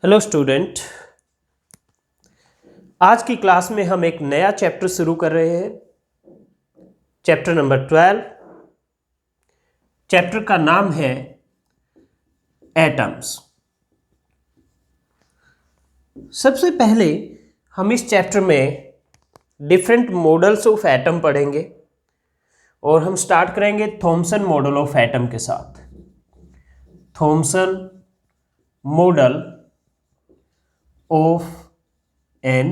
Hello student. आज की class में हम एक नया चैप्टर शुरू कर रहे हैं। Chapter number 12। चैप्टर का नाम है एटम्स। सबसे पहले हम इस चैप्टर में डिफरेंट मॉडल्स ऑफ एटम पढ़ेंगे और हम स्टार्ट करेंगे थॉमसन मॉडल ऑफ एटम के साथ। Thompson model of an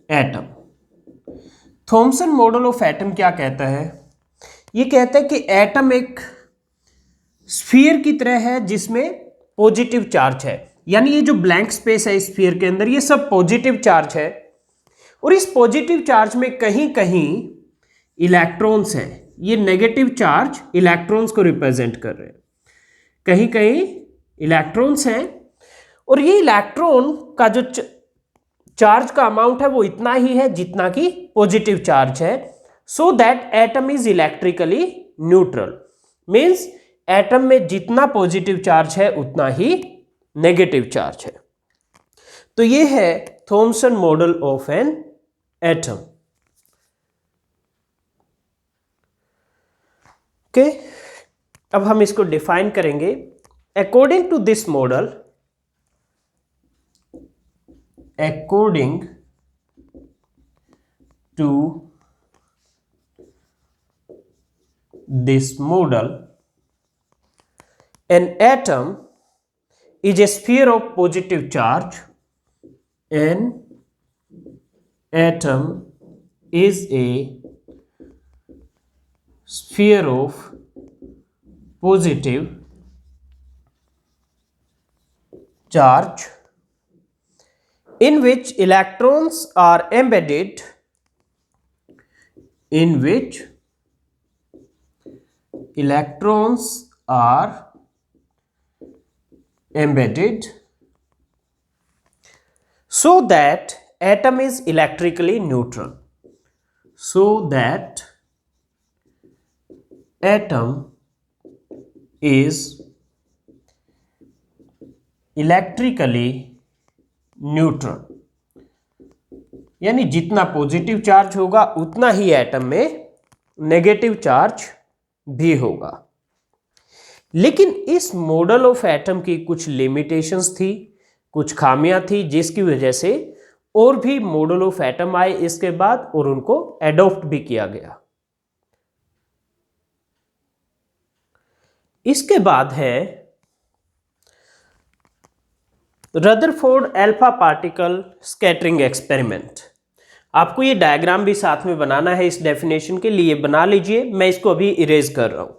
atom. Thompson model of atom क्या कहता है? ये कहता है कि एटम एक स्फीयर की तरह है जिसमें पॉजिटिव चार्ज है, यानी ये जो ब्लैंक स्पेस है स्फीयर के अंदर ये सब पॉजिटिव चार्ज है और इस पॉजिटिव चार्ज में कहीं कहीं इलेक्ट्रॉन्स हैं। ये नेगेटिव चार्ज इलेक्ट्रॉन्स को रिप्रेजेंट कर रहे हैं, कहीं कहीं इलेक्ट्रॉन्स हैं और ये इलेक्ट्रॉन का जो चार्ज का अमाउंट है वो इतना ही है जितना कि पॉजिटिव चार्ज है। सो that atom is electrically neutral, means atom में जितना पॉजिटिव चार्ज है उतना ही नेगेटिव चार्ज है। तो ये है Thomson model of an atom. Okay, अब हम इसको डिफाइन करेंगे। According to this model, according to this model, an atom is a sphere of positive charge. An atom is a sphere of positive charge in which electrons are embedded, in which electrons are embedded, so that atom is electrically neutral. So that atom is electrically neutral, यानी जितना positive charge होगा उतना ही atom में negative charge भी होगा। लेकिन इस model of atom की कुछ लिमिटेशंस थी, कुछ खामियां थी, जिसकी वजह से और भी मॉडल ऑफ एटम आए इसके बाद और उनको एडॉप्ट भी किया गया। इसके बाद है Rutherford alpha particle scattering experiment. आपको ये डायग्राम भी साथ में बनाना है इस डेफिनेशन के लिए, बना लीजिए। मैं इसको अभी इरेज कर रहा हूं,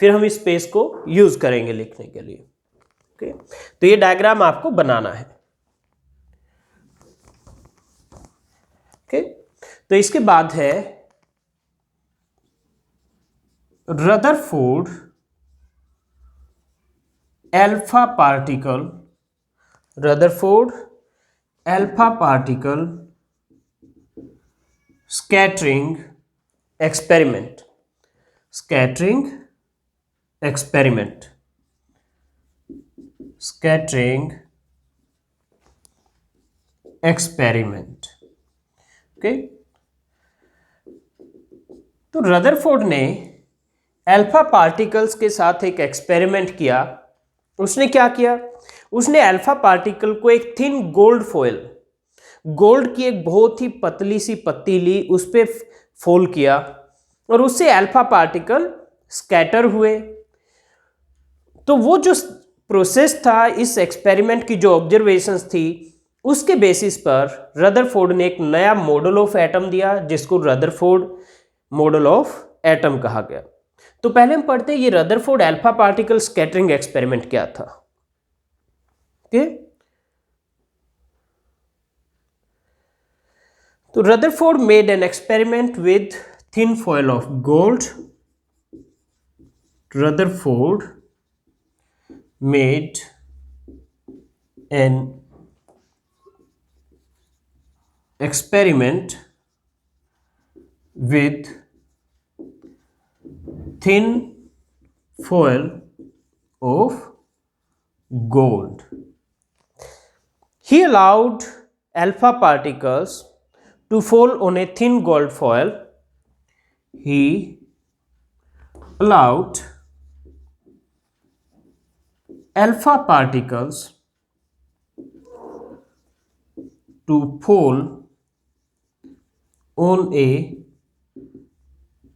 फिर हम इस स्पेस को यूज करेंगे लिखने के लिए। ओके, तो ये डायग्राम आपको बनाना है। ओके, तो इसके बाद है Rutherford alpha particle, Rutherford alpha particle scattering experiment, scattering experiment, scattering experiment। Okay, तो रदरफोर्ड ने अल्फा पार्टिकल्स के साथ एक एक्सपेरिमेंट किया। उसने क्या किया? उसने अल्फा पार्टिकल को एक थिन गोल्ड फॉयल, गोल्ड की एक बहुत ही पतली सी पत्ती ली, उस पर फोल्ड किया और उससे अल्फा पार्टिकल स्कैटर हुए। तो वो जो प्रोसेस था, इस एक्सपेरिमेंट की जो ऑब्जर्वेशंस थी, उसके बेसिस पर रदरफोर्ड ने एक नया मॉडल ऑफ एटम दिया जिसको रदरफोर्ड मॉडल ऑफ एटम कहा गया। तो पहले हम पढ़ते हैं ये Rutherford alpha particle scattering experiment क्या था। ओके, तो Rutherford made an experiment with thin foil of gold. Rutherford made an experiment with thin foil of gold। He allowed alpha particles to fall on a thin gold foil. He allowed alpha particles to fall on a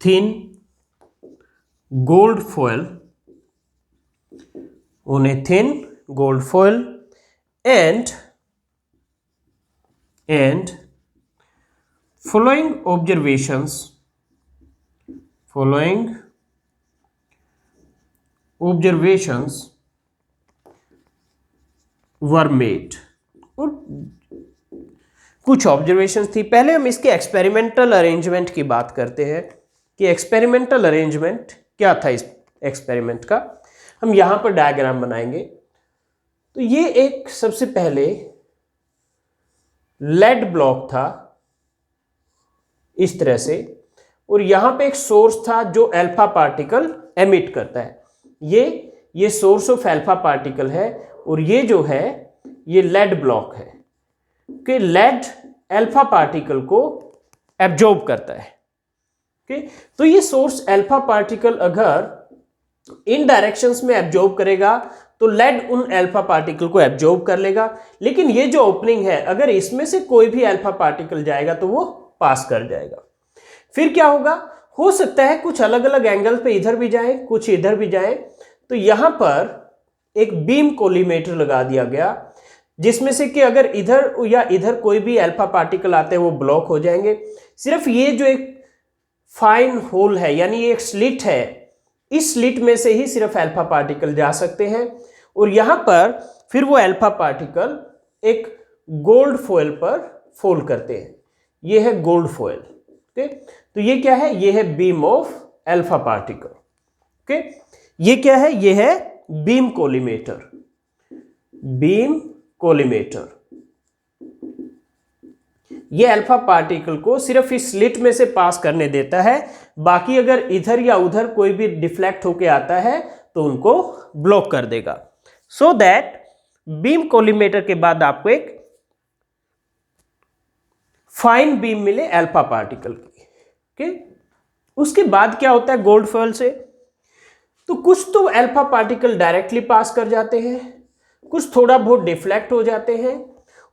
thin gold foil, and following observations were made. और कुछ observations थी। पहले हम इसके experimental arrangement की बात करते हैं कि एक्सपेरिमेंटल अरेंजमेंट क्या था इस एक्सपेरिमेंट का। हम यहाँ पर डायग्राम बनाएंगे। तो ये एक सबसे पहले लेड ब्लॉक था इस तरह से, और यहाँ पे एक सोर्स था जो अल्फा पार्टिकल एमिट करता है। ये सोर्स ऑफ अल्फा पार्टिकल है, और ये जो है ये लेड ब्लॉक है कि लेड अल्फा पार्टिकल को एब्जॉर्ब करता है। ओके, तो ये सोर्स अल्फा पार्टिकल अगर इन डायरेक्शंस में एब्जॉर्ब करेगा तो लेड उन अल्फा पार्टिकल को एब्जॉर्ब कर लेगा, लेकिन ये जो ओपनिंग है अगर इसमें से कोई भी अल्फा पार्टिकल जाएगा तो वो पास कर जाएगा। फिर क्या होगा, हो सकता है कुछ अलग अलग एंगल पे इधर भी जाए, कुछ इधर भी जाए। तो यहां पर एक बीम कोलिमेटर लगा दिया गया, जिसमें से कि अगर इधर या इधर कोई भी अल्फा पार्टिकल आते हैं वो ब्लॉक हो जाएंगे। सिर्फ ये जो एक फाइन होल है, यानी ये एक स्लिट है, इस स्लिट में से ही सिर्फ अल्फा पार्टिकल जा सकते हैं, और यहां पर फिर वो अल्फा पार्टिकल एक गोल्ड फॉयल पर फॉल करते हैं। ये है गोल्ड फॉयल। ओके, तो ये क्या है, ये है beam of alpha particle. Okay, ये क्या है, ये है बीम कोलिमेटर। ये अल्फा पार्टिकल को सिर्फ इस स्लिट में से पास करने देता है, बाकी अगर इधर या उधर कोई भी डिफ्लेक्ट होके आता है तो उनको ब्लॉक कर देगा। सो दैट बीम कोलिमेटर के बाद आपको एक फाइन बीम मिले अल्फा पार्टिकल की। ओके, उसके बाद क्या होता है गोल्ड फॉयल से, तो कुछ तो अल्फा पार्टिकल डायरेक्टली पास कर जाते हैं, कुछ थोड़ा बहुत डिफ्लेक्ट हो जाते हैं,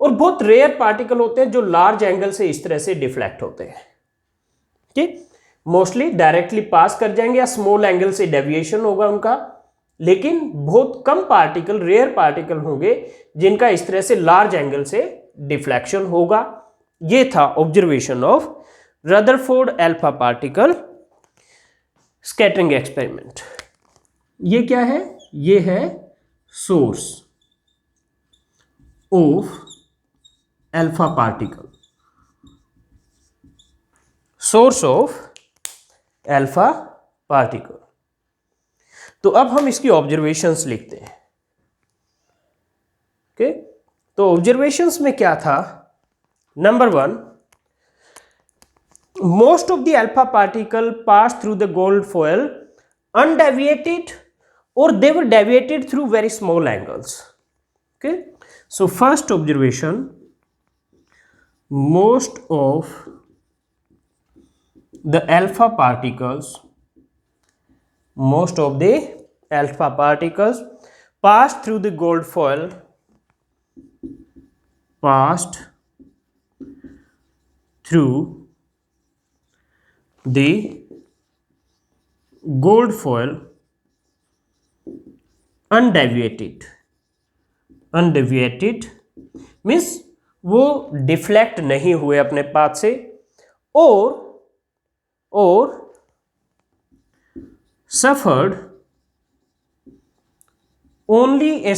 और बहुत रेयर पार्टिकल होते हैं जो लार्ज एंगल से इस तरह से डिफ्लेक्ट होते हैं। ठीक, मोस्टली डायरेक्टली पास कर जाएंगे या स्मॉल एंगल से डेविएशन होगा उनका, लेकिन बहुत कम पार्टिकल, रेयर पार्टिकल होंगे जिनका इस तरह से लार्ज एंगल से डिफ्लेक्शन होगा। ये था observation of Rutherford alpha particle scattering experiment. ये क्या है, ये है source of alpha particle, source of alpha particle. तो अब हम इसकी ऑब्जर्वेशंस लिखते हैं। ओके, तो ऑब्जर्वेशंस में क्या था, number 1, most of the alpha particle passed through the gold foil undeviated, or they were deviated through very small angles. Okay, so first observation, most of the alpha particles passed through the gold foil, passed through the gold foil undeviated means वो deflect नहीं हुए अपने path से, और suffered only a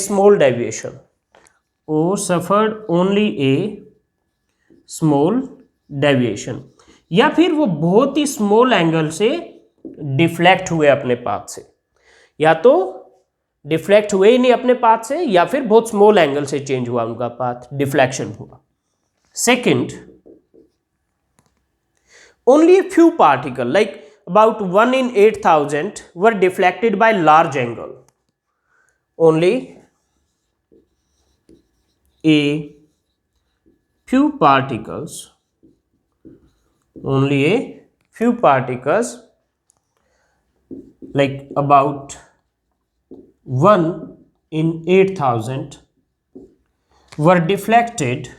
small deviation, या फिर वो बहुत ही स्मॉल एंगल से डिफ्लेक्ट हुए अपने पाथ से, या तो डिफ्लेक्ट हुए ही नहीं अपने पाथ से, या फिर बहुत स्मॉल एंगल से चेंज हुआ उनका पाथ, डिफ्लेक्शन हुआ। Second, only a few particle like about 1 in 8,000 were deflected by large angle. Only a few particles, only a few particles, like about 1 in 8,000 were deflected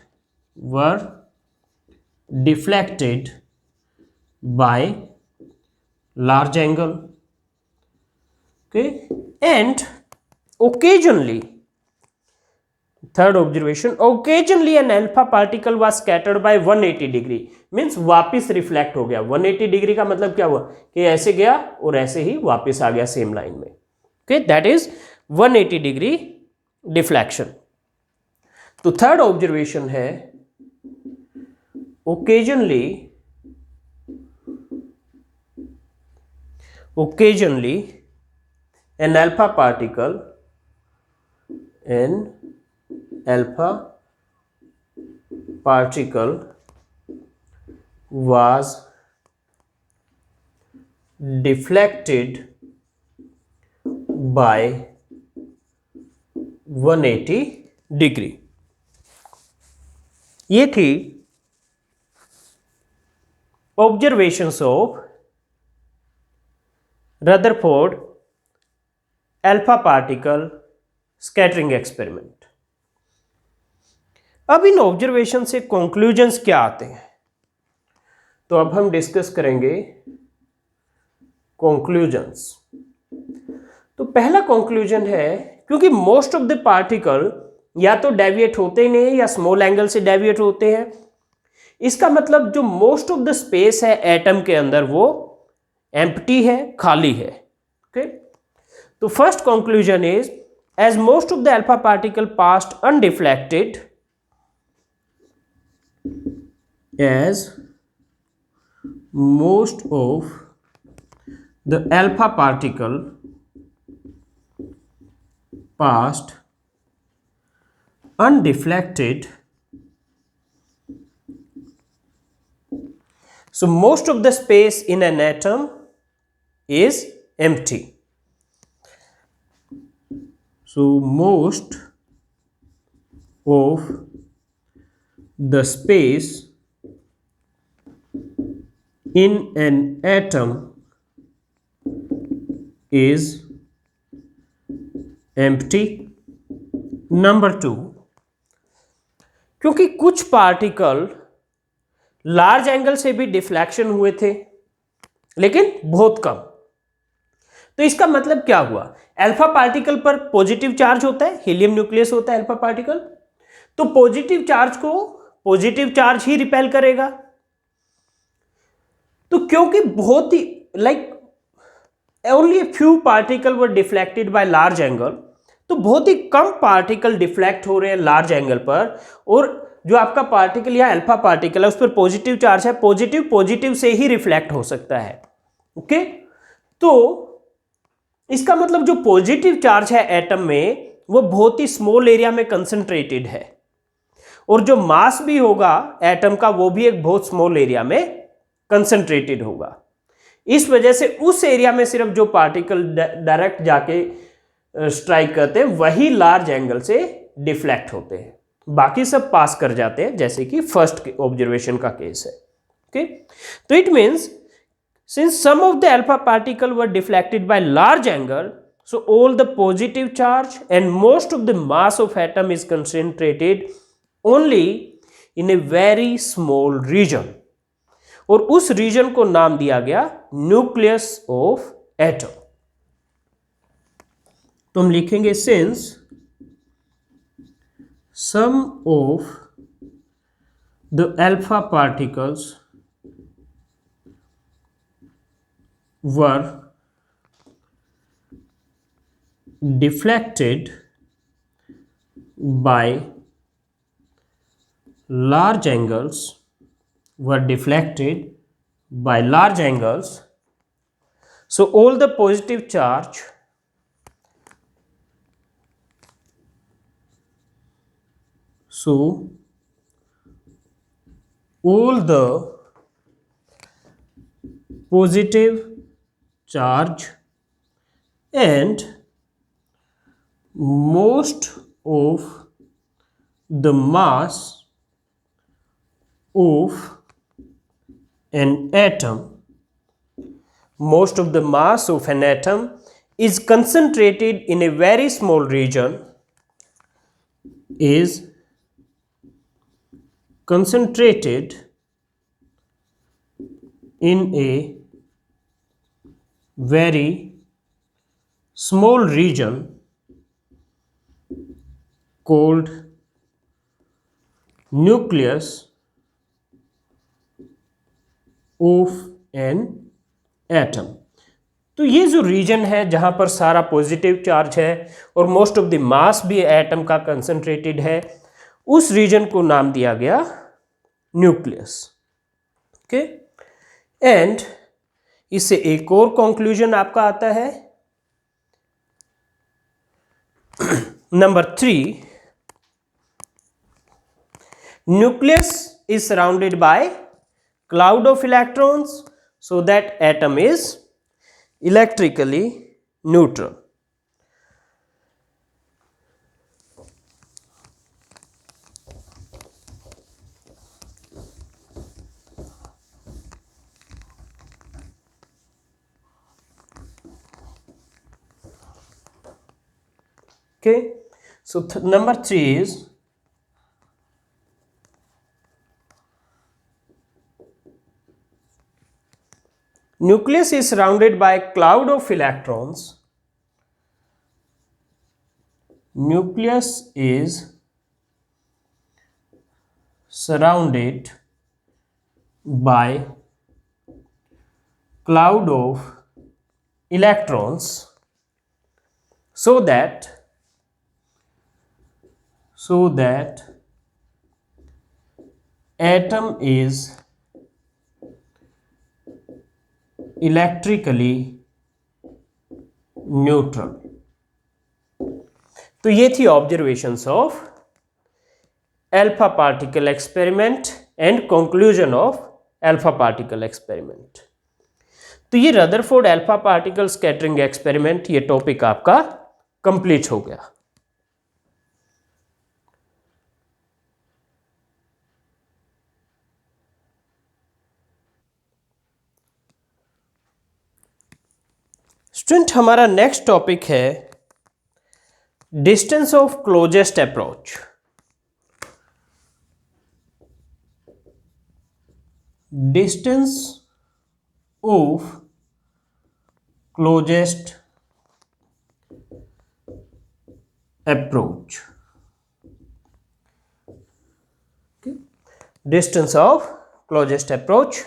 by large angle. Okay, and occasionally, third observation, occasionally an alpha particle was scattered by 180 degree, means वापिस reflect हो गया। 180 degree का मतलब क्या हुआ कि ऐसे गया और ऐसे ही वापिस आ गया सेम लाइन में। Okay, that is 180 degree deflection. तो थर्ड ऑब्जर्वेशन है occasionally an alpha particle was deflected by 180 degree. ये थी observations of Rutherford alpha particle scattering experiment. अब इन ऑब्जर्वेशन से कंक्लूजन्स क्या आते हैं, तो अब हम डिस्कस करेंगे कंक्लूजन्स। तो पहला कंक्लूजन है, क्योंकि मोस्ट ऑफ द पार्टिकल या तो डेविएट होते ही नहीं या स्मॉल एंगल से डेविएट होते हैं, इसका मतलब जो मोस्ट ऑफ द स्पेस है एटम के अंदर वो एम्प्टी है, खाली है। ओके, तो first conclusion is as most of the alpha particle passed undeflected, as most of the alpha particle passed undeflected, so most of the space in an atom is empty. So most of the space in an atom is empty. Number 2, क्योंकि कुछ particle large angle से भी deflection हुए थे लेकिन बहुत कम, तो इसका मतलब क्या हुआ, अल्फा पार्टिकल पर पॉजिटिव चार्ज होता है, हीलियम न्यूक्लियस होता है अल्फा पार्टिकल, तो पॉजिटिव चार्ज को पॉजिटिव चार्ज ही रिपेल करेगा। तो क्योंकि बहुत ही only few particle were deflected by large angle, तो बहुत ही कम पार्टिकल डिफ्लेक्ट हो रहे हैं लार्ज एंगल पर, और जो आपका पार्टिकल या अल्फा पार्टिकल है उस पर पॉजिटिव चार्ज है, पॉजिटिव से ही रिफ्लेक्ट हो सकता है। ओके, तो इसका मतलब जो पॉजिटिव चार्ज है एटम में वो बहुत ही स्मॉल एरिया में कंसंट्रेटेड है, और जो मास भी होगा एटम का वो भी एक बहुत स्मॉल एरिया में कंसंट्रेटेड होगा। इस वजह से उस एरिया में सिर्फ जो पार्टिकल डायरेक्ट जाके स्ट्राइक करते हैं वही लार्ज एंगल से डिफ्लेक्ट होते हैं, बाकी सब पास कर जाते हैं, जैसे कि फर्स्ट ऑब्जर्वेशन का केस है। ओके, तो it means since some of the alpha particle were deflected by large angle, so all the positive charge and most of the mass of atom is concentrated only in a very small region, और उस reason को नाम दिया गया nucleus of atom. तो हम लिखेंगे since some of the alpha particles were deflected by large angles, so all the positive charge and most of the mass of an atom, most of the mass of an atom is concentrated in a very small region, is concentrated in a very small region called nucleus of an atom। तो ये जो reason है जहाँ पर सारा positive charge है और most of the mass भी एटम का कंसंट्रेटेड है, उस रीजन को नाम दिया गया न्यूक्लियस। ओके, एंड इससे एक और कंक्लूजन आपका आता है number 3, nucleus is surrounded by cloud of electrons so that atom is electrically neutral। Okay, so number 3 is nucleus is surrounded by cloud of electrons. Nucleus is surrounded by cloud of electrons so that atom is electrically neutral. तो ये थी observations of alpha particle experiment and conclusion of alpha particle experiment. तो ये Rutherford alpha particle scattering experiment, ये topic आपका complete हो गया। Student, हमारा नेक्स्ट टॉपिक है distance of closest approach. Distance of closest approach. Distance of closest approach.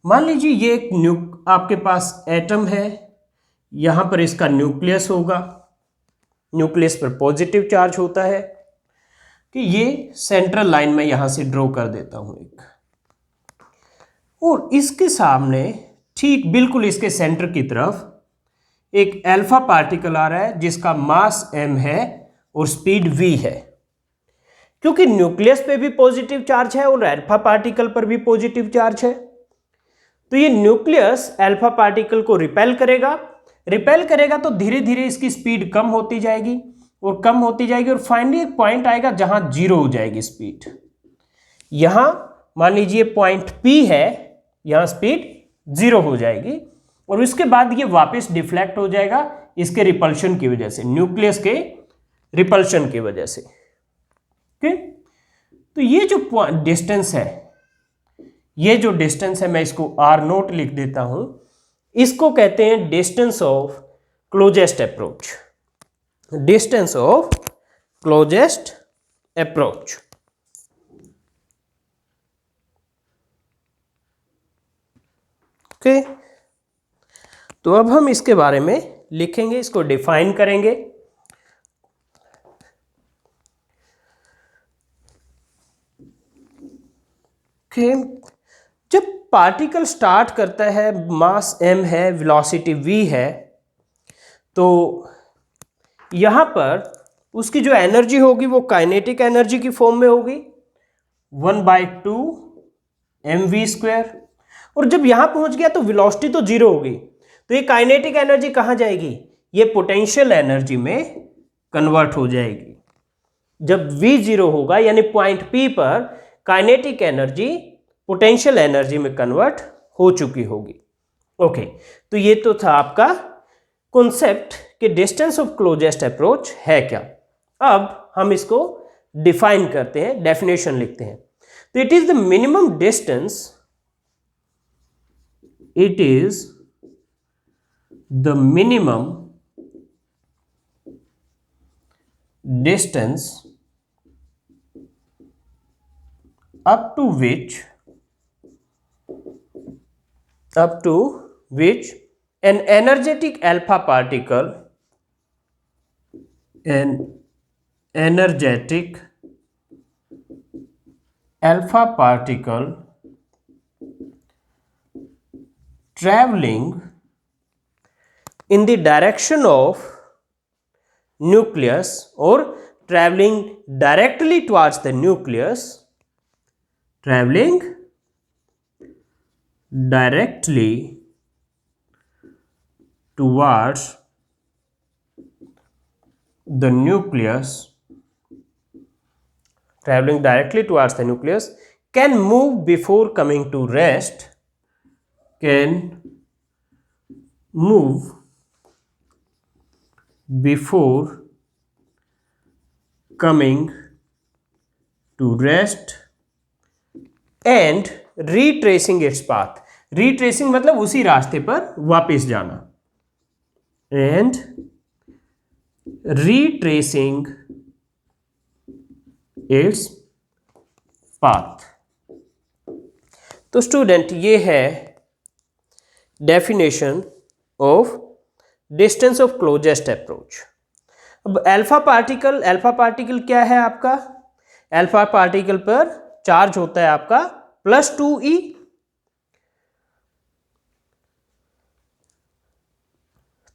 मान लीजिए ये एक आपके पास एटम है, यहां पर इसका न्यूक्लियस होगा, न्यूक्लियस पर पॉजिटिव चार्ज होता है कि ये सेंट्रल लाइन में यहां से ड्रॉ कर देता हूं एक, और इसके सामने ठीक बिल्कुल इसके सेंटर की तरफ एक अल्फा पार्टिकल आ रहा है जिसका मास m है और स्पीड v है। क्योंकि न्यूक्लियस पे भी पॉजिटिव चार्ज है और अल्फा पार्टिकल पर भी पॉजिटिव चार्ज है, तो ये न्यूक्लियस अल्फा पार्टिकल को रिपेल करेगा तो धीरे धीरे इसकी स्पीड कम होती जाएगी और फाइनली एक पॉइंट आएगा जहां जीरो हो जाएगी स्पीड। यहां मान लीजिए पॉइंट P है, यहां स्पीड जीरो हो जाएगी और उसके बाद ये वापस डिफ्लेक्ट हो जाएगा इसके रिपल्शन की वजह से, न्यूक्लियस के रिपल्शन की वजह से। ओके, तो ये जो डिस्टेंस है, मैं इसको R0 लिख देता हूं, इसको कहते हैं distance of closest approach. Distance of closest approach. Okay, तो अब हम इसके बारे में लिखेंगे, इसको डिफाइन करेंगे। ओके, जब पार्टिकल स्टार्ट करता है, मास m है, वेलोसिटी v है, तो यहां पर उसकी जो एनर्जी होगी वो काइनेटिक एनर्जी की फॉर्म में होगी 1/2 mv²। और जब यहां पहुंच गया तो वेलोसिटी तो जीरो होगी, तो ये काइनेटिक एनर्जी कहां जाएगी, ये पोटेंशियल एनर्जी में कन्वर्ट हो जाएगी। जब v जीरो होगा यानी पॉइंट P पर काइनेटिक एनर्जी पोटेंशियल एनर्जी में कन्वर्ट हो चुकी होगी। ओके, तो ये तो था आपका कॉन्सेप्ट कि डिस्टेंस ऑफ क्लोजेस्ट अप्रोच है क्या। अब हम इसको डिफाइन करते हैं, डेफिनेशन लिखते हैं। तो it is the minimum distance, it is the minimum distance up to which an energetic alpha particle traveling in the direction of nucleus or traveling directly towards the nucleus, traveling directly towards the nucleus, can move before coming to rest, can move before coming to rest and retracing its path. retracing मतलब उसी रास्ते पर वापस जाना, and retracing its path. तो student ये है definition of distance of closest approach. अब अल्फा पार्टिकल क्या है आपका? अल्फा पार्टिकल पर चार्ज होता है आपका +2e,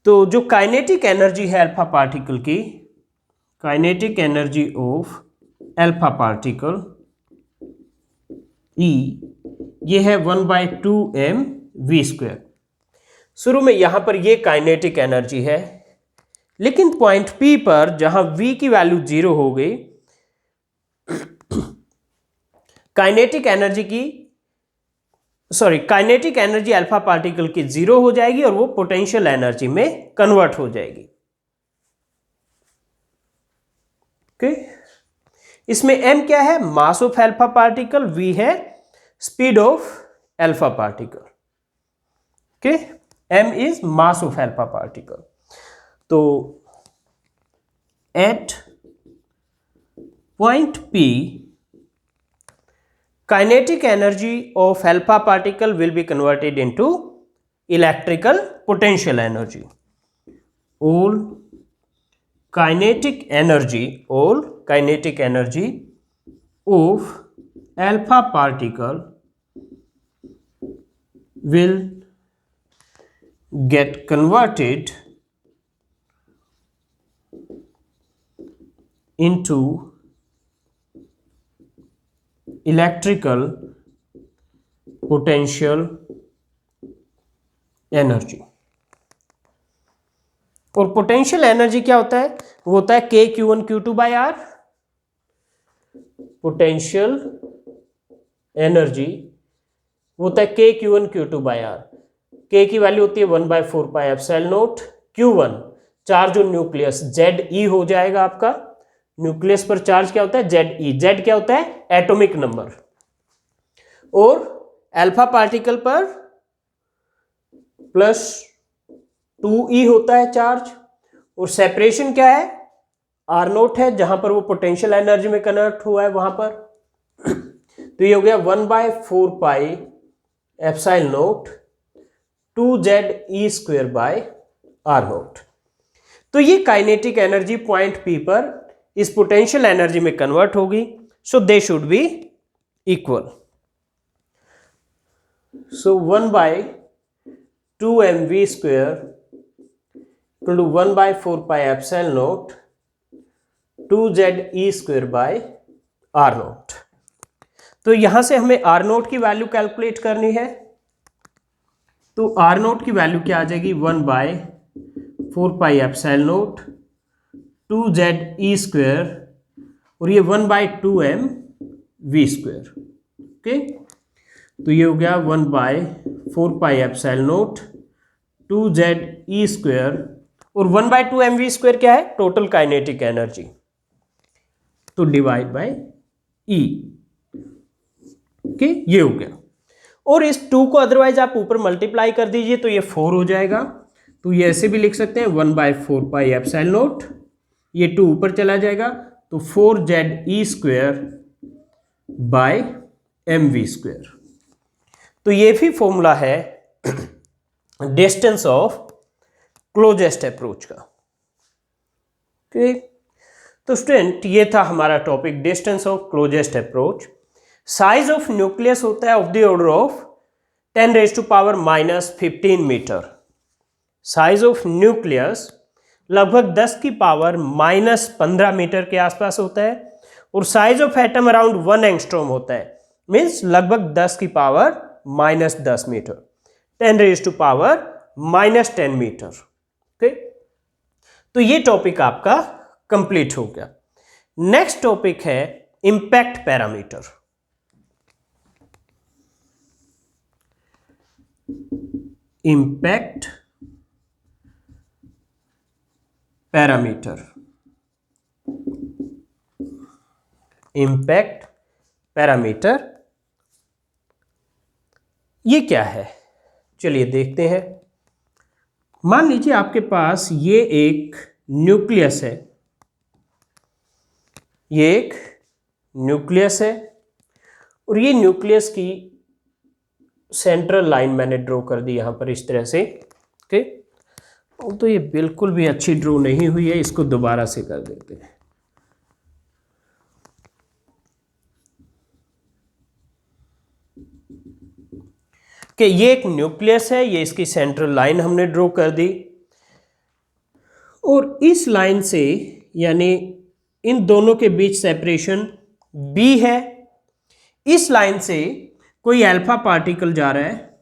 तो जो काइनेटिक एनर्जी है अल्फा पार्टिकल की, kinetic energy of alpha particle E, ये है 1/2mv²। शुरू में यहां पर ये काइनेटिक एनर्जी है, लेकिन पॉइंट P पर जहां V की वैल्यू 0 हो गई, काइनेटिक एनर्जी अल्फा पार्टिकल की 0 हो जाएगी और वो पोटेंशियल एनर्जी में कन्वर्ट हो जाएगी। ओके, इसमें m क्या है? Mass of alpha particle, v है speed of alpha particle. Okay, m is mass of alpha particle. तो at point P, kinetic energy of alpha particle will be converted into electrical potential energy. All kinetic energy of alpha particle will get converted into electrical potential energy. और potential energy क्या होता है? वो होता है KQ1Q2/R। Potential energy वो होता है KQ1Q2/R। K की वैल्यू होती है 1/4πε0। Q1 charge on nucleus ZE हो जाएगा आपका। न्यूक्लियस पर चार्ज क्या होता है? ZE। Z क्या होता है? Atomic number. और अल्फा पार्टिकल पर +2e होता है चार्ज, और सेपरेशन क्या है? R0 है, जहां पर वो पोटेंशियल एनर्जी में कन्वर्ट हुआ है वहां पर। तो ये हो गया 1/4πε0 2ZE²/R0। तो ये काइनेटिक एनर्जी पॉइंट P पर इस पोटेंशियल एनर्जी में कन्वर्ट होगी। So they should be equal. So 1/2mv² = 1/4πε0 2ZE²/R0। तो यहां से हमें R0 की वैल्यू कैलकुलेट करनी है। तो R0 की वैल्यू क्या आ जाएगी? 1/4πε0 2ZE², और ये 1/2m वी स्क्वायर। ओके, तो ये हो गया 1/4πε0 2z² और 1/2mv² क्या है? टोटल काइनेटिक एनर्जी, तो डिवाइड बाय ई। ओके, ये हो गया। और इस 2 को अदरवाइज आप ऊपर मल्टीप्लाई कर दीजिए तो ये 4 हो जाएगा, तो ये ऐसे भी लिख सकते हैं 1/4πε0, ये 2 ऊपर चला जाएगा तो 4ze²/mv²। तो ये भी फॉर्मूला है डिस्टेंस ऑफ क्लोजेस्ट अप्रोच का। ओके, तो स्टूडेंट ये था हमारा topic distance of closest approach. Size of nucleus होता है of the order of 10⁻⁻15 metre. Size of nucleus लगभग 10⁻⁻15 मीटर के आसपास होता है, और size of atom around 1 angstrom होता है, मीन्स लगभग 10⁻⁻10 मीटर, 10⁻⁻10 मीटर। ओके, तो ये टॉपिक आपका कंप्लीट हो गया। नेक्स्ट टॉपिक है impact parameter. Impact parameter, impact parameter ये क्या है? चलिए देखते हैं। मान लीजिए आपके पास ये एक न्यूक्लियस है, ये एक न्यूक्लियस है, और ये न्यूक्लियस की सेंट्रल लाइन मैंने ड्रॉ कर दी यहां पर इस तरह से। ओके, तो ये बिल्कुल भी अच्छी ड्रॉ नहीं हुई है, इसको दोबारा से कर देते हैं। कि ये एक न्यूक्लियस है, ये इसकी सेंट्रल लाइन हमने ड्रॉ कर दी, और इस लाइन से यानी इन दोनों के बीच सेपरेशन b है। इस लाइन से कोई अल्फा पार्टिकल जा रहा है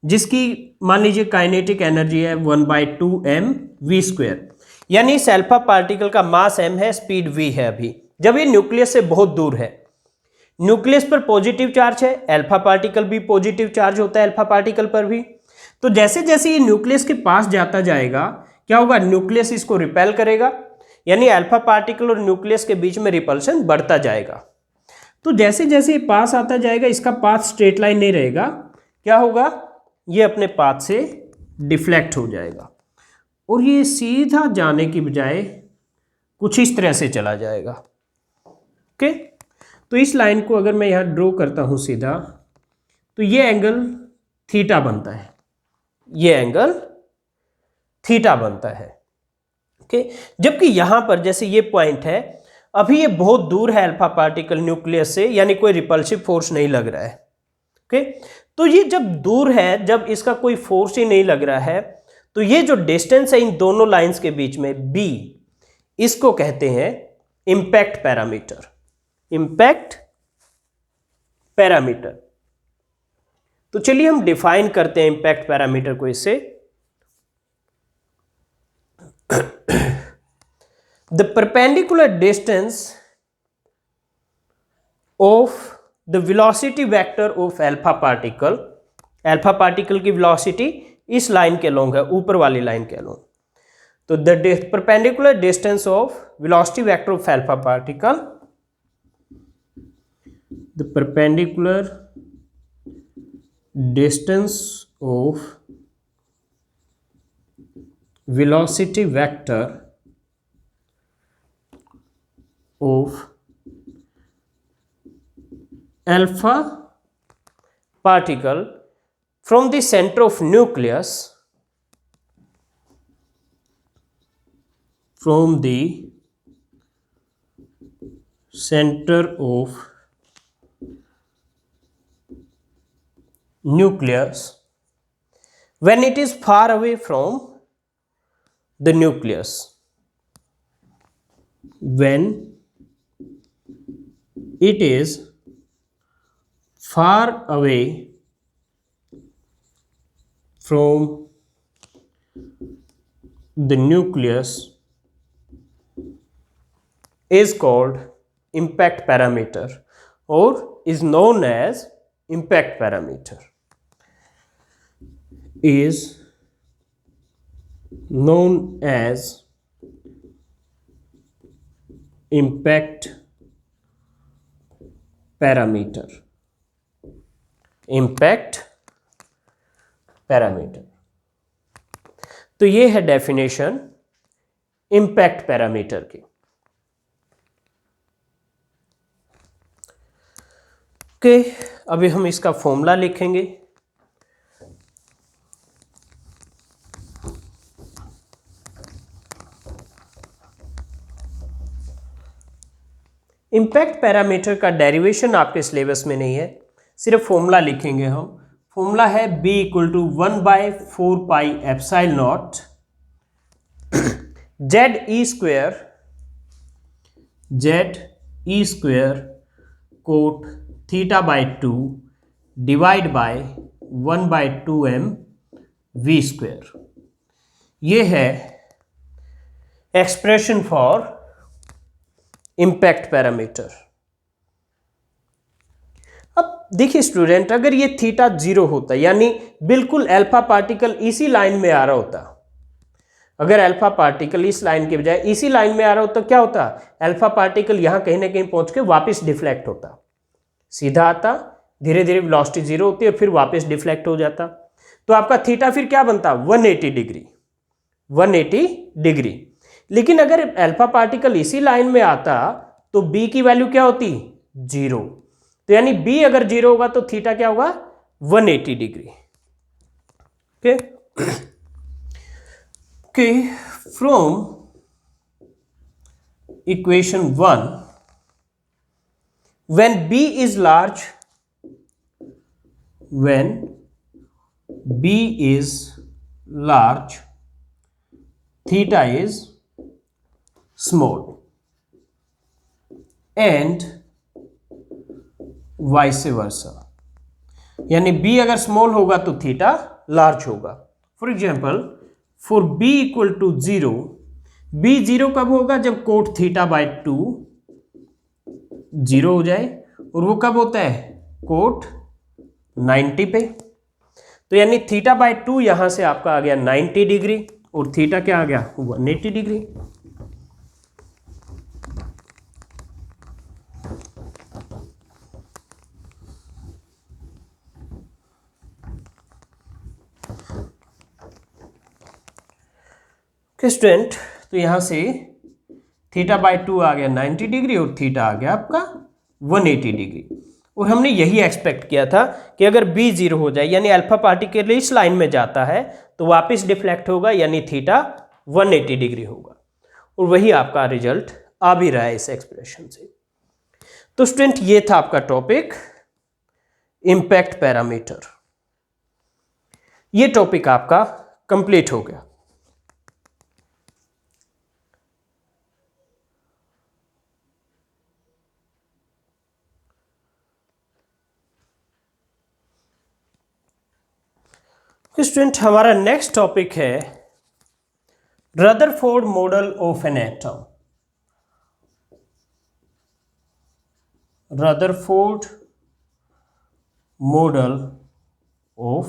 जिसकी मान लीजिए काइनेटिक एनर्जी है 1/2mv², यानी इस अल्फा पार्टिकल का मास m है, स्पीड v है। अभी जब ये न्यूक्लियस से बहुत दूर है, न्यूक्लियस पर पॉजिटिव चार्ज है, अल्फा पार्टिकल भी पॉजिटिव चार्ज होता है अल्फा पार्टिकल पर भी। तो जैसे जैसे ये न्यूक्लियस के पास जाता जाएगा क्या होगा? न्यूक्लियस इसको रिपेल करेगा, यानी अल्फा पार्टिकल और न्यूक्लियस के बीच में रिपल्शन बढ़ता जाएगा। तो जैसे जैसे ये पास आता जाएगा, इसका पाथ स्ट्रेट लाइन नहीं रहेगा, क्या होगा? ये अपने पाथ से डिफ्लेक्ट हो जाएगा, और ये सीधा जाने की बजाय कुछ इस तरह से चला जाएगा। ओके, तो इस लाइन को अगर मैं यहाँ ड्रॉ करता हूँ सीधा, तो ये एंगल थीटा बनता है, ये एंगल थीटा बनता है। ओके, जबकि यहाँ पर जैसे ये पॉइंट है, अभी ये बहुत दूर है अल्फा पार्टिकल न्यूक्लियस से, यानी कोई रिपल्सिव फोर्स नहीं लग रहा है। ओके, तो ये जब दूर है, जब इसका कोई फोर्स ही नहीं लग रहा है, तो ये जो डिस्टेंस है इन दोनों लाइंस के बीच में b, इसको कहते हैं इंपैक्ट पैरामीटर। इंपैक्ट पैरामीटर, तो चलिए हम डिफाइन करते हैं इंपैक्ट पैरामीटर को इससे। The perpendicular distance of the velocity vector of alpha particle, alpha particle की velocity इस लाइन के along है, ऊपर वाली लाइन के along। तो the perpendicular distance of velocity vector of alpha particle, the perpendicular distance of velocity vector of alpha particle from the center of nucleus, from the center of nucleus when it is far away from the nucleus, when it is far away from the nucleus is called impact parameter, or is known as impact parameter, is known as impact parameter, impact parameter. तो ये है definition impact parameter की। Okay, अभी हम इसका formula लिखेंगे। Impact parameter का derivation आपके सिलेबस में नहीं है, सिर्फ फॉर्मूला लिखेंगे हम। फॉर्मूला है b equal to 1/4 pi epsilon naught z square cot theta by 2 divide by 1/2m v square. ये है एक्सप्रेशन फॉर इम्पैक्ट पैरामीटर। अब देखिए स्टूडेंट, अगर ये थीटा 0 होता यानी बिल्कुल अल्फा पार्टिकल इसी लाइन में आ रहा होता, अगर अल्फा पार्टिकल इस लाइन के बजाय इसी लाइन में आ रहा होता, क्या होता? अल्फा पार्टिकल यहां कहीं ना कहीं पहुंच के वापस डिफ्लेक्ट होता, सीधा आता, धीरे धीरे वेलोसिटी 0 होती है और फिर वापस डिफ्लेक्ट हो जाता। तो आपका थीटा फिर क्या बनता? 180 डिग्री, 180 डिग्री। लेकिन अगर अल्फा पार्टिकल इसी लाइन में आता तो b की वैल्यू क्या होती? 0। तो यानी b अगर 0 होगा तो थीटा क्या होगा? 180 degree. Okay okay, from equation 1, when b is large, when b is large, theta is small and vice versa, यानी b अगर स्मॉल होगा तो थीटा लार्ज होगा। For example, for b equal to 0, b 0 कब होगा? जब कोट थीटा बाई 2 0 हो जाए, और वो कब होता है? कोट 90 पे। तो यानी थीटा बाई 2 यहां से आपका आ गया 90 डिग्री और थीटा क्या आ गया? 180 डिग्री। स्टूडेंट, तो यहां से थीटा बाई 2 आ गया 90 डिग्री और थीटा आ गया आपका 180 डिग्री। और हमने यही एक्सपेक्ट किया था कि अगर b 0 हो जाए यानी अल्फा पार्टिकल इस लाइन में जाता है तो वापस डिफ्लेक्ट होगा यानी थीटा 180 डिग्री होगा, और वही आपका रिजल्ट आ भी रहा है इस एक्सप्रेशन से। तो स्टूडेंट, ये था आपका टॉपिक इम्पैक्ट पैरामीटर। ये टॉपिक आपका कंप्लीट हो गया। स्टूडेंट, हमारा नेक्स्ट टॉपिक है Rutherford model of an atom. Rutherford model of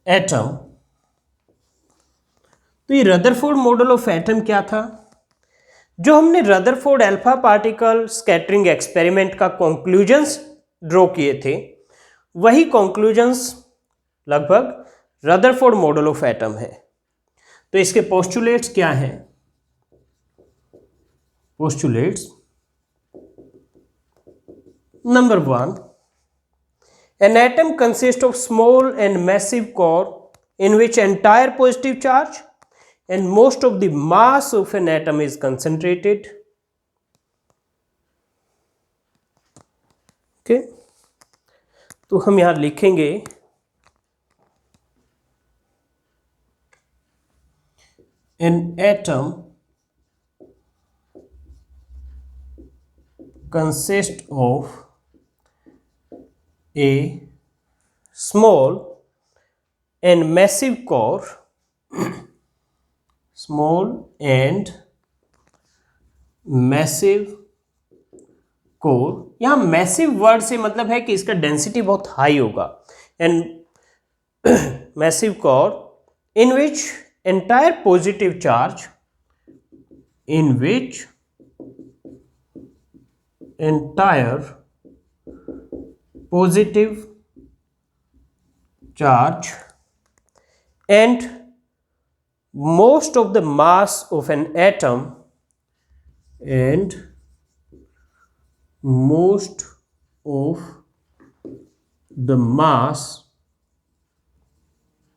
atom. तो ये रदरफोर्ड मॉडल ऑफ एटम क्या था? जो हमने Rutherford alpha particle scattering experiment का कंक्लूजन्स ड्रॉ किए थे, वही कंक्लूजन्स लगभग रदरफोर्ड मॉडल ऑफ एटम है। तो इसके पोस्टुलेट्स क्या हैं? Postulates number 1, an atom consists of small and massive core in which entire positive charge and most of the mass of an atom is concentrated. Okay, तो हम यहां लिखेंगे an atom consists of a small and massive core, small and massive core, यहाँ massive word से मतलब है कि इसका डेंसिटी बहुत हाई होगा, and massive core in which entire positive charge, in which entire positive charge and most of the mass of an atom and most of the mass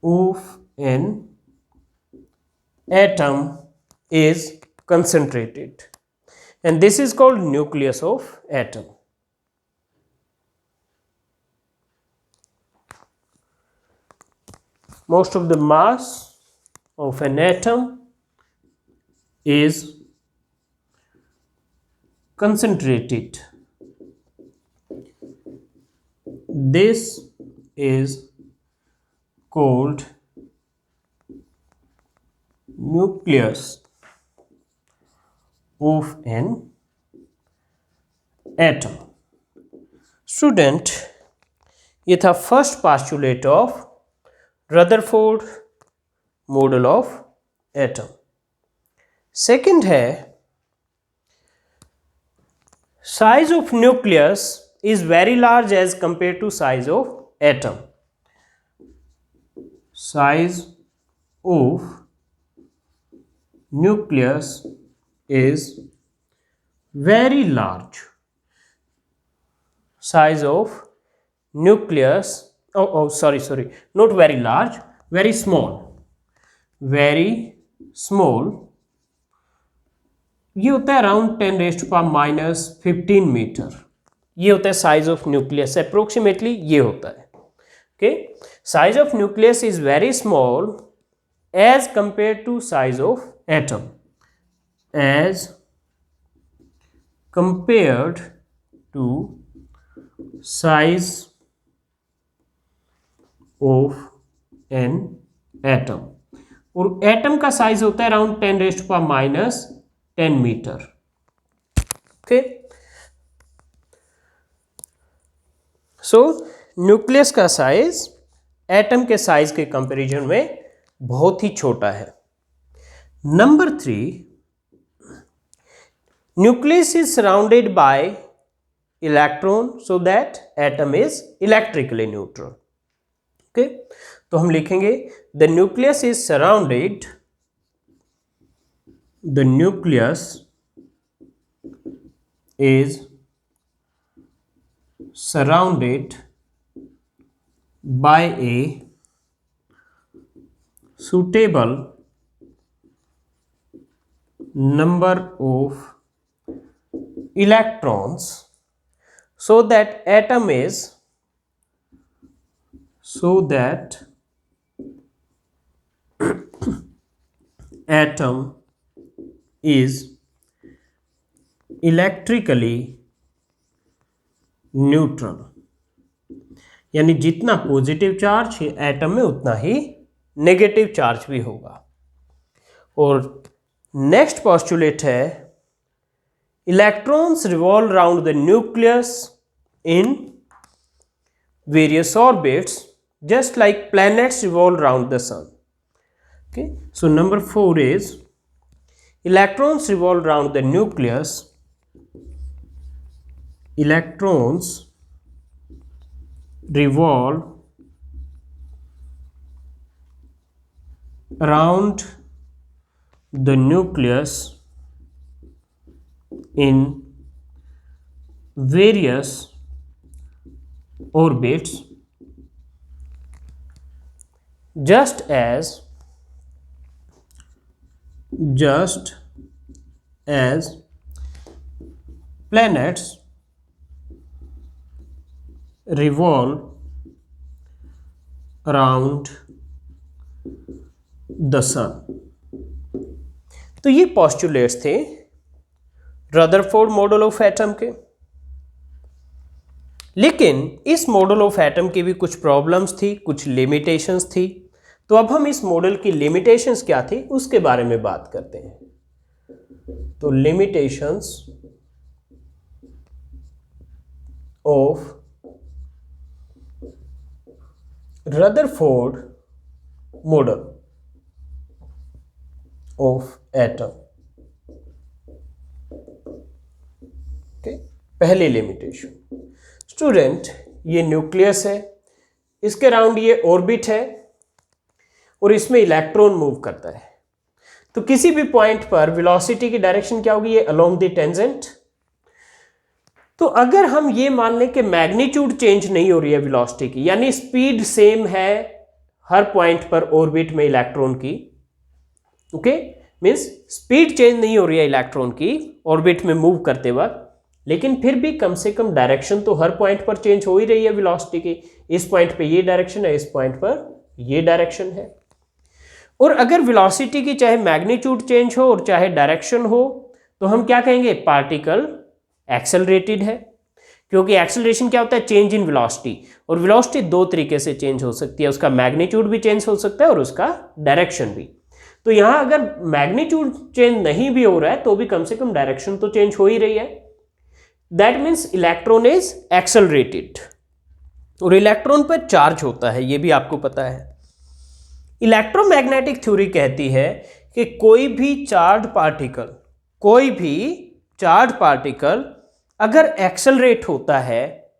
of an atom is concentrated, and this is called nucleus of atom. Most of the mass of an atom is concentrated. This is called nucleus of an atom. Student, ये था first postulate of Rutherford model of atom. Second है size of nucleus is very large as compare to size of atom. Size of nucleus is very large. Size of nucleus, sorry, not very large, very small. Very small, ये होता है around 10⁻⁻15 metre. ये होता है size of nucleus, approximately ये होता है. Okay, size of nucleus is very small as compared to size of atom, as compared to size of an atom. और एटम का साइज होता है around 10⁻⁻10 metre. Okay, so nucleus का size atom के size के कंपैरिजन में बहुत ही छोटा है. Number 3, nucleus is surrounded by electron so that atom is electrically neutral. Okay, तो हम लिखेंगे the nucleus is surrounded, the nucleus is surrounded by a suitable number of electrons so that atom is electrically neutral. यानी जितना positive charge atom में उतना ही negative charge भी होगा. और नेक्स्ट पोस्टुलेट है electrons revolve around the nucleus in various orbits just like planets revolve around the sun. Okay, so number 4 is electrons revolve around the nucleus, electrons revolve around the nucleus in various orbits just as planets revolve around the sun. तो ये postulates थे Rutherford model of atom के. लेकिन इस model of atom की भी कुछ problems थी, कुछ लिमिटेशंस थी. तो अब हम इस मॉडल की लिमिटेशंस क्या थी उसके बारे में बात करते हैं. तो limitations of Rutherford model of atom. Okay, पहली लिमिटेशन स्टूडेंट, ये न्यूक्लियस है, इसके अराउंड ये ऑर्बिट है और इसमें इलेक्ट्रॉन मूव करता है। तो किसी भी पॉइंट पर वेलोसिटी की डायरेक्शन क्या होगी? ये अलोंग द टेंजेंट। तो अगर हम ये मान लें कि मैग्नीट्यूड चेंज नहीं हो रही है वेलोसिटी की, यानी स्पीड सेम है हर पॉइंट पर ऑर्बिट में इलेक्ट्रॉन की, ओके, मींस स्पीड चेंज नहीं हो रही है इलेक्ट्रॉन की ऑर्बिट में मूव करते वक्त, लेकिन फिर भी कम से कम डायरेक्शन तो हर पॉइंट पर चेंज हो ही रही है वेलोसिटी की। इस पॉइंट पे ये डायरेक्शन है, इस पॉइंट पर ये डायरेक्शन है। और अगर वेलोसिटी की चाहे मैग्नीट्यूड चेंज हो और चाहे डायरेक्शन हो, तो हम क्या कहेंगे? पार्टिकल एक्सेलरेटेड है, क्योंकि एक्सेलरेशन क्या होता है? चेंज इन वेलोसिटी, और वेलोसिटी दो तरीके से चेंज हो सकती है, उसका मैग्नीट्यूड भी चेंज हो सकता है और उसका डायरेक्शन भी। तो यहां अगर मैग्नीट्यूड चेंज नहीं भी हो रहा है तो भी कम से कम डायरेक्शन तो चेंज हो ही रही है। That means electron is accelerated. और इलेक्ट्रॉन पर चार्ज होता है, यह भी आपको पता है। इलेक्ट्रोमैग्नेटिक थ्योरी कहती है कि कोई भी चार्ज पार्टिकल अगर एक्सेलरेट होता है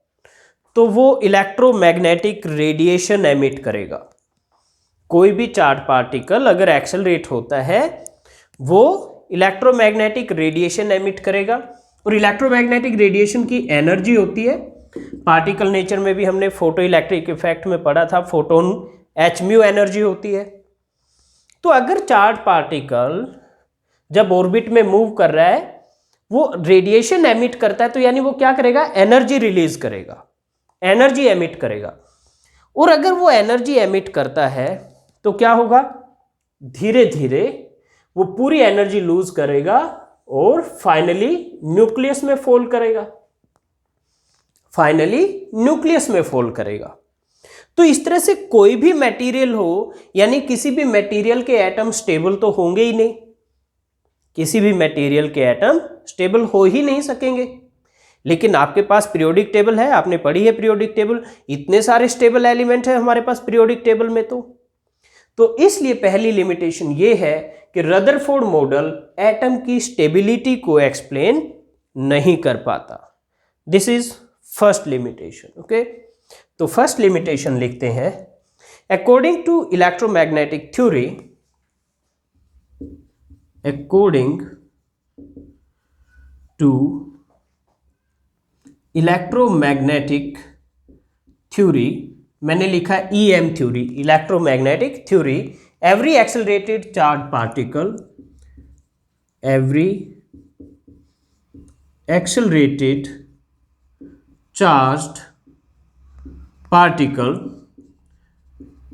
तो वो इलेक्ट्रोमैग्नेटिक रेडिएशन एमिट करेगा। कोई भी चार्ज पार्टिकल अगर एक्सेलरेट होता है वो इलेक्ट्रोमैग्नेटिक रेडिएशन एमिट करेगा। और इलेक्ट्रोमैग्नेटिक रेडिएशन की एनर्जी होती है, पार्टिकल नेचर में भी हमने फोटो इलेक्ट्रिक इफेक्ट में पढ़ा था, फोटोन hν एनर्जी होती है। तो अगर चार्ज पार्टिकल जब ऑर्बिट में मूव कर रहा है वो रेडिएशन एमिट करता है, तो यानी वो क्या करेगा? एनर्जी रिलीज करेगा, एनर्जी एमिट करेगा। और अगर वो एनर्जी एमिट करता है तो क्या होगा? धीरे धीरे वो पूरी एनर्जी लूज करेगा और फाइनली न्यूक्लियस में फॉल करेगा। तो इस तरह से कोई भी मटेरियल हो, यानी किसी भी मटेरियल के एटम स्टेबल तो होंगे ही नहीं, किसी भी मटेरियल के एटम स्टेबल हो ही नहीं सकेंगे। लेकिन आपके पास पीरियोडिक टेबल है, आपने पढ़ी है पीरियोडिक टेबल, इतने सारे स्टेबल एलिमेंट है हमारे पास पीरियोडिक टेबल में। तो इसलिए पहली लिमिटेशन ये है कि रदरफोर्ड मॉडल एटम की स्टेबिलिटी को एक्सप्लेन नहीं कर पाता। This is first limitation. Okay, तो फर्स्ट लिमिटेशन लिखते हैं, according to electromagnetic theory, according to electromagnetic theory, मैंने लिखा EM theory, electromagnetic theory, every accelerated charge particle, every accelerated charged particle,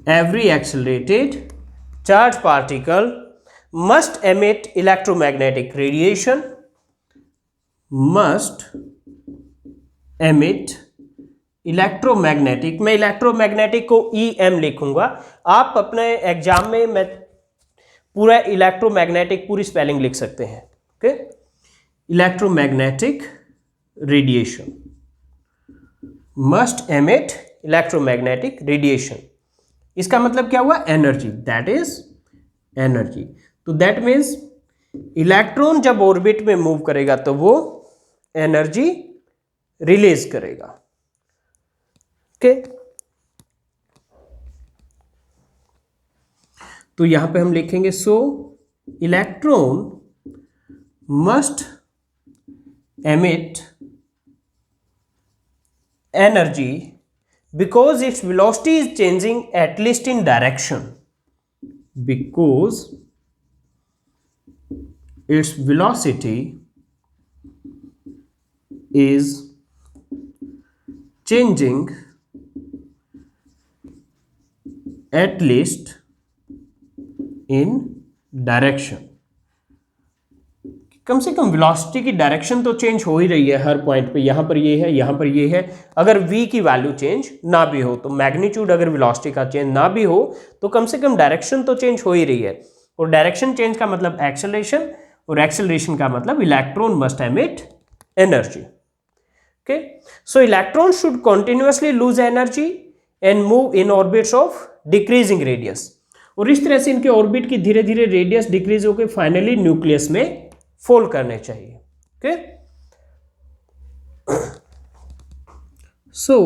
every accelerated charged particle must emit electromagnetic radiation, must emit electromagnetic, मैं electromagnetic को EM लिखूंगा, आप अपने exam में मैं पूरा इलेक्ट्रोमैग्नेटिक पूरी स्पेलिंग लिख सकते हैं। Okay, electromagnetic radiation must emit electromagnetic radiation, इसका मतलब क्या हुआ? Energy, that is energy. तो दैट मीन्स इलेक्ट्रॉन जब ऑर्बिट में मूव करेगा तो वो एनर्जी रिलीज करेगा। ओके, तो यहां पे हम लिखेंगे सो electron must emit energy because its velocity is changing at least in direction, because its velocity is changing at least in direction, कम से कम वेलोसिटी की डायरेक्शन तो चेंज हो ही रही है हर पॉइंट पे, यहां पर ये है, यहां पर ये है। अगर v की वैल्यू चेंज ना भी हो, तो मैग्नीट्यूड अगर वेलोसिटी का चेंज ना भी हो, तो कम से कम डायरेक्शन तो चेंज हो ही रही है। और डायरेक्शन चेंज का मतलब एक्सेलरेशन, और एक्सेलरेशन का मतलब electron must emit energy. Okay, so electrons should continuously lose energy and move in orbits of decreasing radius. और इस तरह से इनके ऑर्बिट की धीरे धीरे रेडियस डिक्रीज होकर फाइनली न्यूक्लियस में फॉल करने चाहिए. Okay, so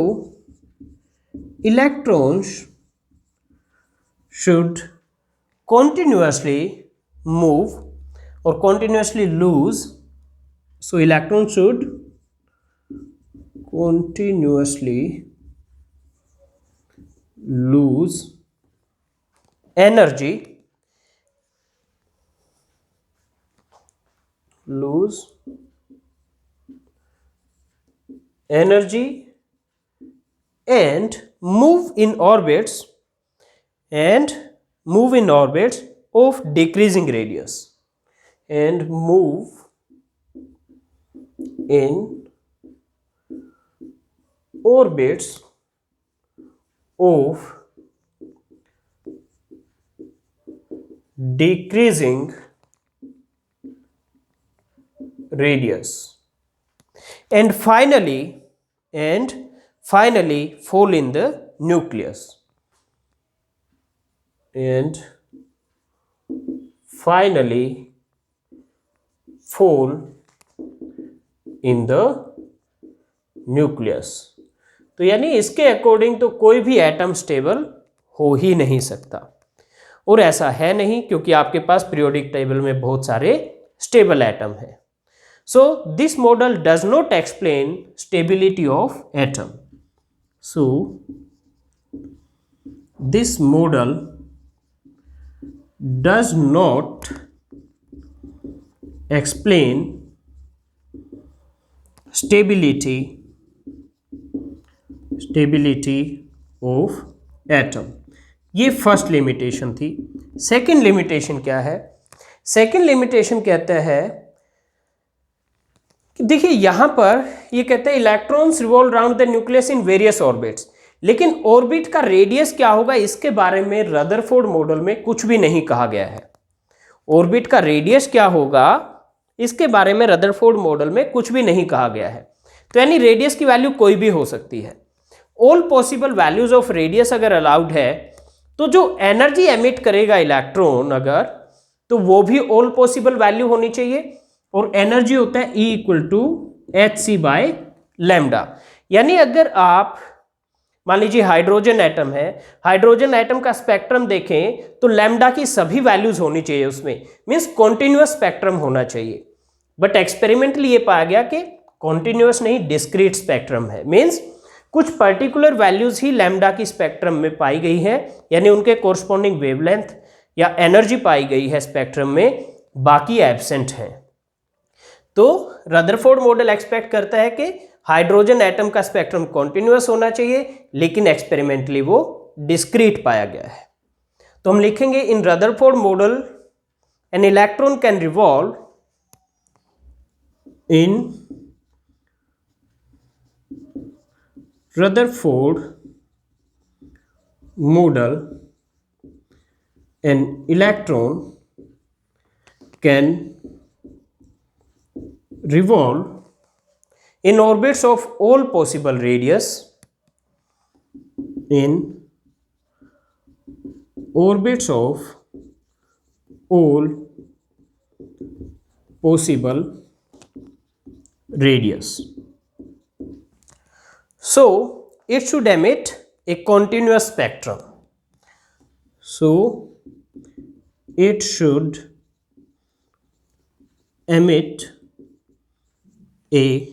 electrons should continuously move or continuously lose. So electrons should continuously lose energy, and move in orbits of decreasing radius, and move in orbits of decreasing radius, and finally fall in the nucleus, and finally fall in the nucleus. तो यानी इसके according तो कोई भी atom stable हो ही नहीं सकता, और ऐसा है नहीं क्योंकि आपके पास पीरियोडिक टेबल में बहुत सारे स्टेबल एटम है. So this model does not explain stability of atom. So this model does not explain stability of atom. ये फर्स्ट लिमिटेशन थी. सेकंड लिमिटेशन क्या है? सेकंड लिमिटेशन कहता है कि देखिए यहां पर ये कहता है electrons revolve around the nucleus in various orbits, लेकिन ऑर्बिट का रेडियस क्या होगा इसके बारे में रदरफोर्ड मॉडल में कुछ भी नहीं कहा गया है. ऑर्बिट का रेडियस क्या होगा इसके बारे में रदरफोर्ड मॉडल में कुछ भी नहीं कहा गया है. तो यानी रेडियस की वैल्यू कोई भी हो सकती है. All possible values of radius अगर अलाउड है तो जो एनर्जी एमिट करेगा इलेक्ट्रॉन अगर, तो वो भी ऑल पॉसिबल वैल्यू होनी चाहिए. और एनर्जी होता है E = hc/λ. यानी अगर आप मान लीजिए हाइड्रोजन एटम है, हाइड्रोजन एटम का स्पेक्ट्रम देखें तो लैम्डा की सभी वैल्यूज होनी चाहिए उसमें, मीन्स कॉन्टिन्यूअस स्पेक्ट्रम होना चाहिए. बट एक्सपेरिमेंटली ये पाया गया कि कॉन्टिन्यूअस नहीं डिस्क्रीट स्पेक्ट्रम है, मीन्स कुछ पर्टिकुलर वैल्यूज ही लैम्डा की स्पेक्ट्रम में पाई गई है, यानी उनके कोरस्पॉन्डिंग वेवलेंथ या एनर्जी पाई गई है स्पेक्ट्रम में, बाकी एब्सेंट है. तो रदरफोर्ड मॉडल एक्सपेक्ट करता है कि हाइड्रोजन एटम का स्पेक्ट्रम कॉन्टिन्यूअस होना चाहिए, लेकिन एक्सपेरिमेंटली वो डिस्क्रीट पाया गया है. तो हम लिखेंगे in Rutherford model an electron can revolve in Rutherford model, an electron can revolve in orbits of all possible radius, in orbits of all possible radius. So it should emit a continuous spectrum. So it should emit a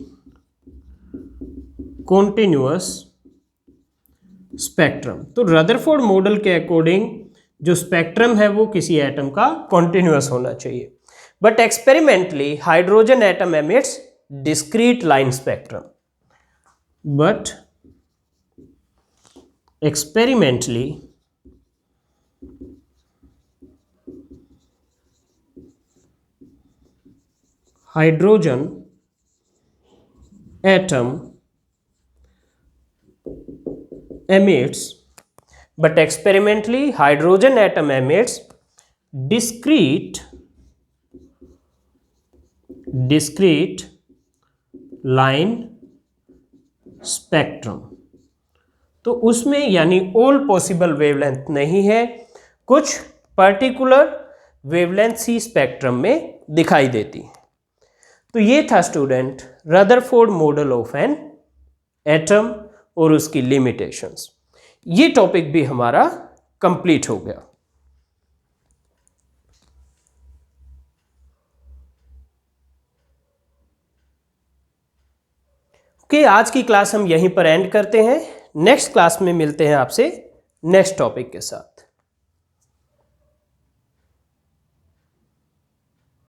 continuous spectrum. तो Rutherford model के according जो spectrum है वो किसी atom का continuous होना चाहिए, but experimentally hydrogen atom emits discrete line spectrum. But experimentally hydrogen atom emits discrete line spectrum. तो उसमें यानी ऑल पॉसिबल वेवलेंथ नहीं है, कुछ पर्टिकुलर वेवलेंथ ही स्पेक्ट्रम में दिखाई देती है। तो ये था student Rutherford model of an atom और उसकी लिमिटेशंस। ये टॉपिक भी हमारा कंप्लीट हो गया। ओके, आज की क्लास हम यहीं पर एंड करते हैं। नेक्स्ट क्लास में मिलते हैं आपसे नेक्स्ट टॉपिक के साथ।